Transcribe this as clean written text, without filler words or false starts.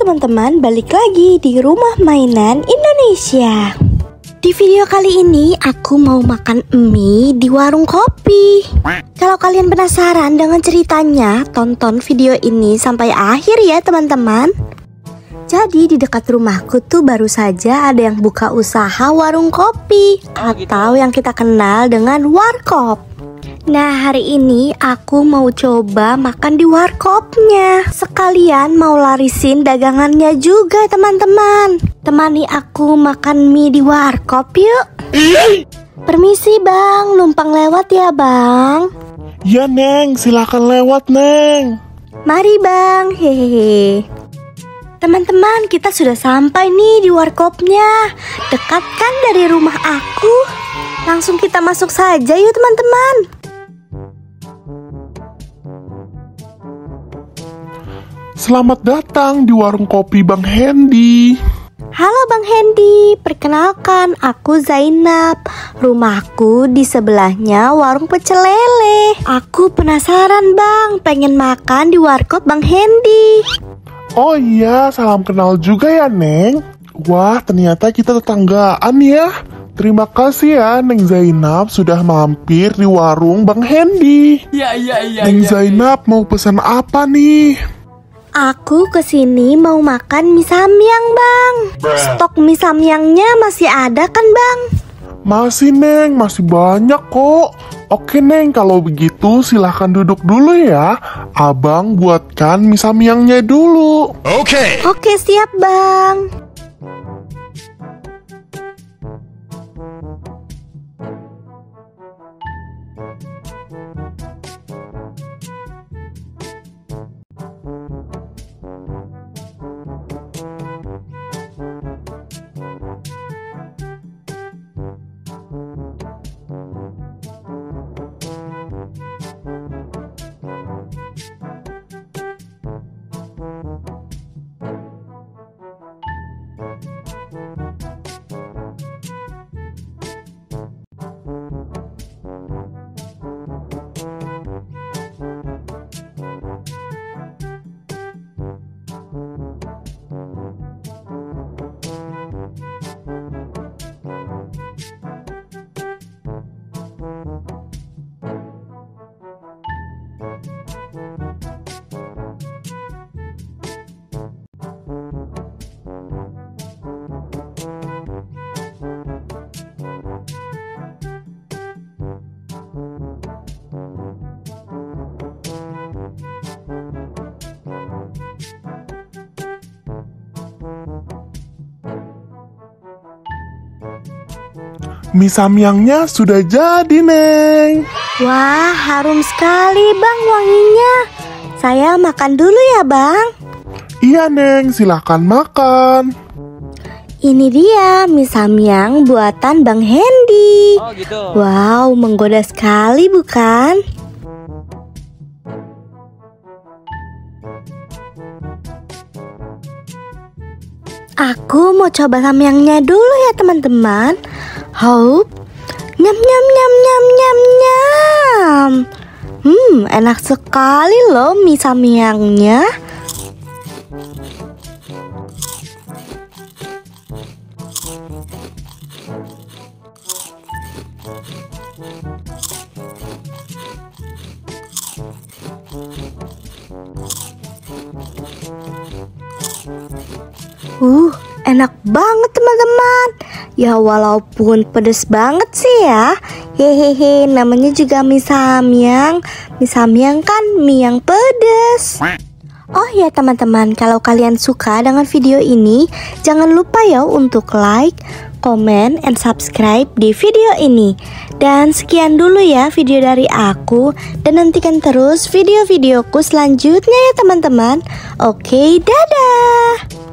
teman-teman, balik lagi di Rumah Mainan Indonesia. Di video kali ini aku mau makan mie di warung kopi. Kalau kalian penasaran dengan ceritanya, tonton video ini sampai akhir ya teman-teman. Jadi di dekat rumahku tuh baru saja ada yang buka usaha warung kopi atau yang kita kenal dengan warkop. Nah, hari ini aku mau coba makan di warkopnya. Sekalian mau larisin dagangannya juga teman-teman. Temani aku makan mie di warkop yuk. Permisi bang, numpang lewat ya bang. Ya Neng, silakan lewat Neng. Mari bang, hehehe. Teman-teman, kita sudah sampai nih di warkopnya. Dekat kan dari rumah aku. Langsung kita masuk saja yuk teman-teman. Selamat datang di warung kopi Bang Hendy. Halo Bang Hendy, perkenalkan aku Zainab. Rumahku di sebelahnya warung pecel lele. Aku penasaran bang, pengen makan di warkop Bang Hendy. Oh iya, salam kenal juga ya Neng. Wah, ternyata kita tetanggaan ya. Terima kasih ya Neng Zainab sudah mampir di warung Bang Hendy. Neng Zainab mau pesan apa nih? Aku kesini mau makan mie samyang bang. Stok mie samyangnya masih ada kan bang? Masih Neng, masih banyak kok. Oke Neng, kalau begitu silahkan duduk dulu ya. Abang buatkan mie samyangnya dulu. Oke siap bang. Mie samyangnya sudah jadi Neng. Wah, harum sekali bang wanginya. Saya makan dulu ya bang. Iya Neng, silahkan makan. Ini dia mie samyang buatan Bang Hendy. Oh gitu. Wow, menggoda sekali bukan? Aku mau coba samyangnya dulu ya teman-teman. Hop, nyam nyam nyam nyam nyam nyam. Enak sekali loh mie samyangnya. Enak banget teman-teman. Ya walaupun pedes banget sih ya. Hehehe, namanya juga mie samyang. Mie samyang kan mie yang pedes. Oh ya teman-teman, kalau kalian suka dengan video ini, jangan lupa ya untuk like, comment, and subscribe di video ini. Dan sekian dulu ya video dari aku. Dan nantikan terus video-videoku selanjutnya ya teman-teman. Oke, dadah.